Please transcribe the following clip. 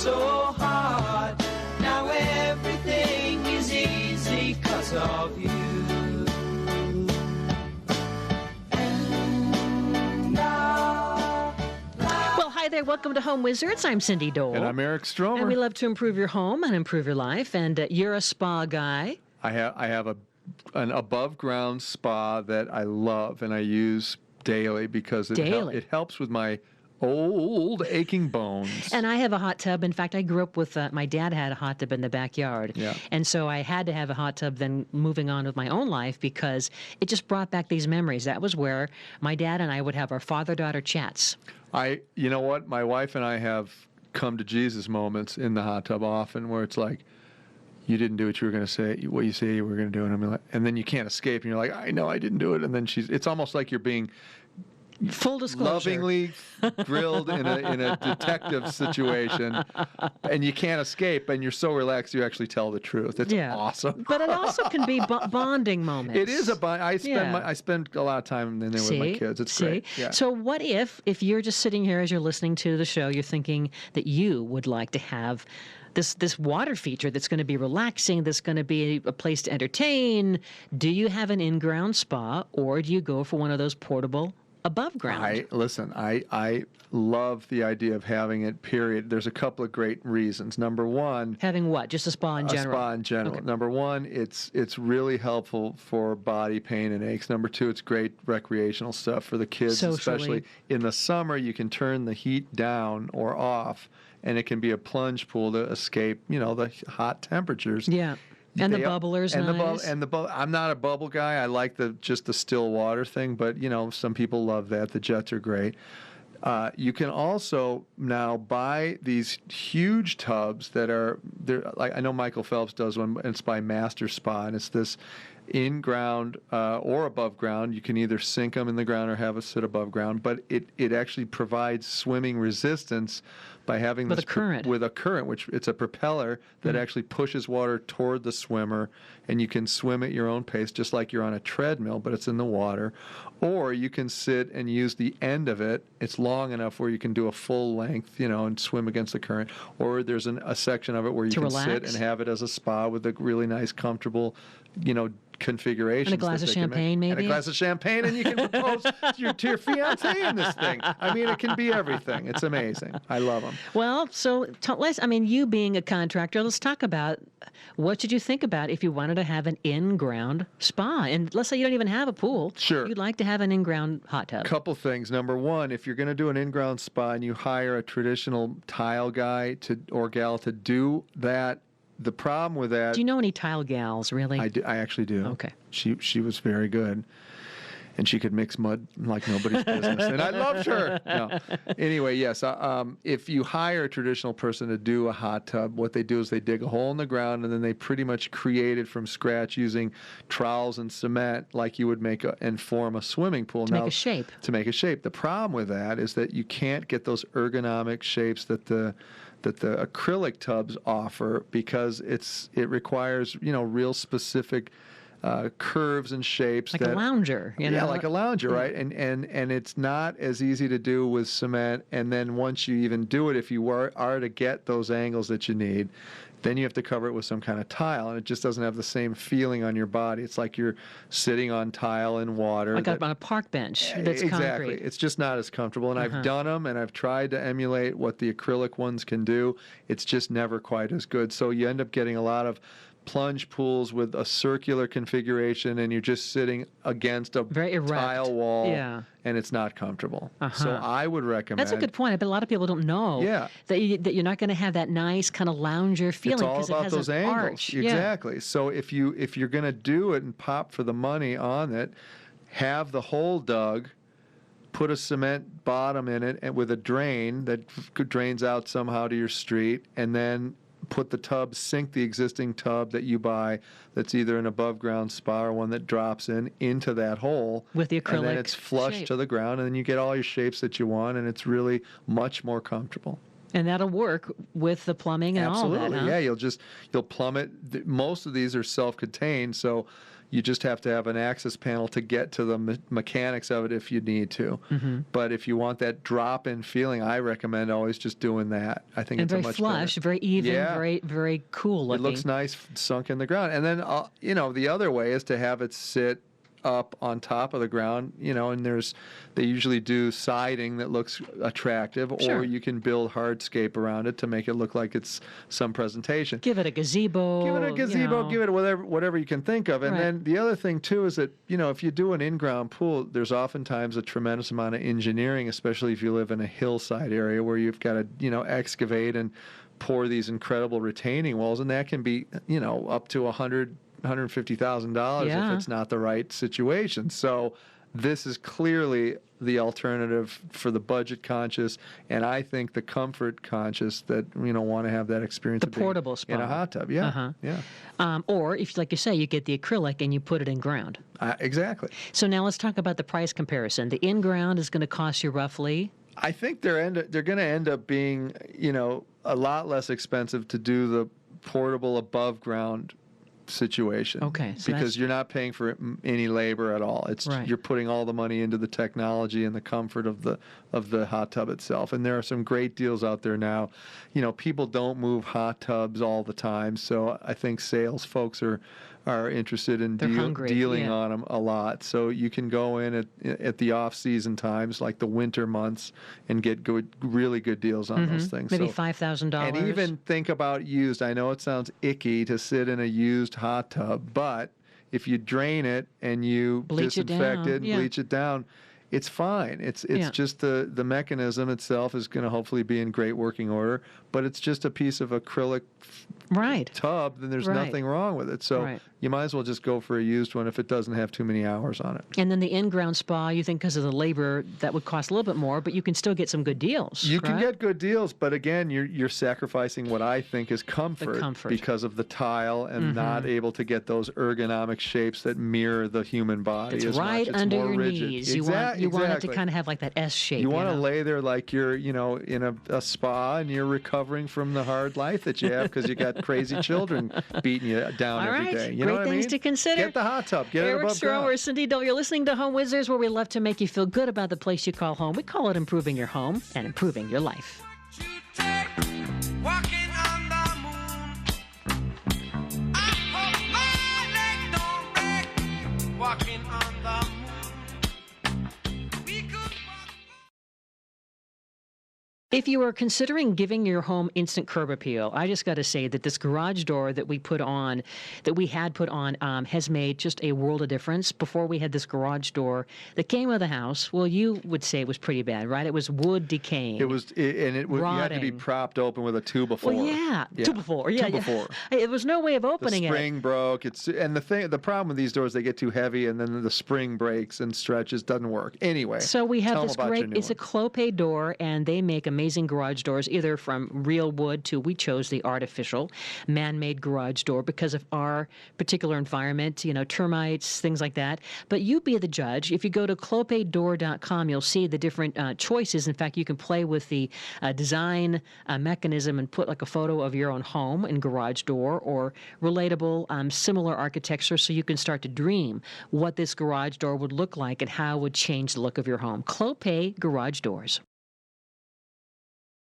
so hard. Now everything is easy 'cause of you. Well, hi there. Welcome to Home Wizards. I'm Cindy Dole. And I'm Eric Stromer. And we love to improve your home and improve your life. And you're a spa guy. I have an above ground spa that I love and I use daily because it helps with my old aching bones. And I have a hot tub. In fact, I grew up with, my dad had a hot tub in the backyard. Yeah. And so I had to have a hot tub then moving on with my own life because it just brought back these memories. That was where my dad and I would have our father-daughter chats. You know what? My wife and I have come to Jesus moments in the hot tub often where it's like, you didn't do what you were going to say, what you say you were going to do. And then you can't escape and you're like, I know I didn't do it. And then it's almost like you're being full disclosure, lovingly grilled in a detective situation, and you can't escape, and you're so relaxed you actually tell the truth. It's awesome. But it also can be bonding moments. It is a bond. I spend a lot of time in there with my kids. It's great. Yeah. So what if you're just sitting here as you're listening to the show, you're thinking that you would like to have this water feature that's going to be relaxing, that's going to be a place to entertain? Do you have an in-ground spa, or do you go for one of those portable above ground? I love the idea of having it, period. There's a couple of great reasons. Number one... Having what? Just a spa in general? A spa in general. Okay. Number one, it's really helpful for body pain and aches. Number two, it's great recreational stuff for the kids, Socially. Especially in the summer. You can turn the heat down or off, and it can be a plunge pool to escape, the hot temperatures. Yeah. And the bubbler's nice. I'm not a bubble guy. I like just the still water thing, but some people love that. The jets are great. You can also now buy these huge tubs they're like, I know Michael Phelps does one, and it's by Master Spa, and it's this in-ground or above ground. You can either sink them in the ground or have it sit above ground, but it actually provides swimming resistance by having with a current, which it's a propeller that actually pushes water toward the swimmer, and you can swim at your own pace, just like you're on a treadmill, but it's in the water. Or you can sit and use the end of it. It's long enough where you can do a full length, and swim against the current. Or there's a section of it where you can sit and have it as a spa with a really nice, comfortable, configuration. And a glass of champagne, maybe? And a glass of champagne, and you can propose to your fiancé in this thing. I mean, it can be everything. It's amazing. I love them. Well, so you being a contractor, let's talk about what did you think about if you wanted to have an in-ground spa? And let's say you don't even have a pool. Sure. You'd like to have an in-ground hot tub. Couple things. Number one, if you're going to do an in-ground spa and you hire a traditional tile guy or gal to do that, the problem with that... Do you know any tile gals, really? I do. I actually do. Okay. She was very good. And she could mix mud like nobody's business. And I loved her. No. Anyway, yes. If you hire a traditional person to do a hot tub, what they do is they dig a hole in the ground, and then they pretty much create it from scratch using trowels and cement like you would make and form a swimming pool. To make a shape. To make a shape. The problem with that is that you can't get those ergonomic shapes that the acrylic tubs offer, because it requires real specific curves and shapes, like a lounger. Yeah, like a lounger, right? And it's not as easy to do with cement. And then once you even do it, if you are to get those angles that you need, then you have to cover it with some kind of tile, and it just doesn't have the same feeling on your body. It's like you're sitting on tile in water. Like on a park bench that's exactly. concrete. It's just not as comfortable, and I've done them, and I've tried to emulate what the acrylic ones can do. It's just never quite as good. So you end up getting a lot of plunge pools with a circular configuration, and you're just sitting against a tile wall, and it's not comfortable. So I would recommend... That's a good point. I bet a lot of people don't know that you're not going to have that nice kind of lounger feeling because it has those an angles. Arch. Exactly. So if you're going to do it and pop for the money on it, have the hole dug, put a cement bottom in it and with a drain that drains out somehow to your street, and then put the tub, sink the existing tub that you buy that's either an above ground spa or one that drops into that hole. With the acrylic and then it's flush shape to the ground, and then you get all your shapes that you want, and it's really much more comfortable. And that'll work with the plumbing and Absolutely. all that, huh? Yeah, you'll plumb it. Most of these are self-contained, so You just have to have an access panel to get to the mechanics of it if you need to. But if you want that drop-in feeling, I recommend always just doing that. I think And it's a very much flush, better. very even, Yeah. very cool It looking. looks nice sunk in the ground. And then, the other way is to have it sit up on top of the ground, and they usually do siding that looks attractive, Sure. or you can build hardscape around it to make it look like it's some presentation. Give it a gazebo. Give it a gazebo, give it whatever you can think of. And Right. then the other thing too is that, if you do an in-ground pool, there's oftentimes a tremendous amount of engineering, especially if you live in a hillside area where you've got to, excavate and pour these incredible retaining walls, and that can be, up to $150,000 Yeah. if it's not the right situation. So this is clearly the alternative for the budget conscious, and I think the comfort conscious that want to have that experience. The of being portable spa. in a hot tub. Yeah, yeah, Or if, like you say, you get the acrylic and you put it in ground. exactly. So now let's talk about the price comparison. The in-ground is going to cost you roughly. I think they're going to end up being a lot less expensive to do the portable above ground situation. Okay, so because you're not paying for any labor at all. It's Right. You're putting all the money into the technology and the comfort of the hot tub itself. And there are some great deals out there now. People don't move hot tubs all the time, so I think sales folks are interested in They're hungry, dealing yeah. on them a lot. So you can go in at the off-season times, like the winter months, and get really good deals on those things. Maybe So- $5,000. and even think about used. I know it sounds icky to sit in a used hot tub, but if you drain it and you Bleach it disinfect down, it and yeah. bleach it down, it's fine. It's Yeah. just the mechanism itself is going to hopefully be in great working order, but it's just a piece of acrylic right. tub, then there's Right. nothing wrong with it. So Right. you might as well just go for a used one if it doesn't have too many hours on it. And then the in-ground spa, you think because of the labor, that would cost a little bit more, but you can still get some good deals. You can right? get good deals, but again, you're sacrificing what I think is comfort, comfort. because of the tile and not able to get those ergonomic shapes that mirror the human body. It's as right much. It's under more your rigid. knees. You want it to Exactly. kind of have like that S shape. You want to know? lay there like you're, in a spa and you're recovering from the hard life that you have because you got crazy children beating you down All every right. day. You Great know what I things mean? to consider. Get the hot tub. Get it Eric above Stromer, ground. Cindy Dole. You're listening to Home Wizards, where we love to make you feel good about the place you call home. We call it improving your home and improving your life. Walking on the moon. I hope my leg don't break. Walking on the moon. We could walk. If you are considering giving your home instant curb appeal, I just got to say that this garage door that we had put on, has made just a world of difference. Before we had this garage door that came with the house, well, you would say it was pretty bad, right? It was wood decaying. You had to be Rotting. propped open with a 2x4. Well, yeah, 2x4. Yeah, 2x4. yeah. There was no way of The opening spring broke. The problem with these doors, they get too heavy, and then the spring breaks and stretches. Doesn't work. Anyway, So we have tell 'em this about your great, new it's a one. Clopay door, and they make amazing garage doors, either from real wood to, we chose the artificial man-made garage door because of our particular environment, termites, things like that. But you be the judge. If you go to clopaydoor.com, you'll see the different choices. In fact, you can play with the design mechanism and put like a photo of your own home and garage door, or relatable, similar architecture, so you can start to dream what this garage door would look like and how it would change the look of your home. Clopay Garage Doors.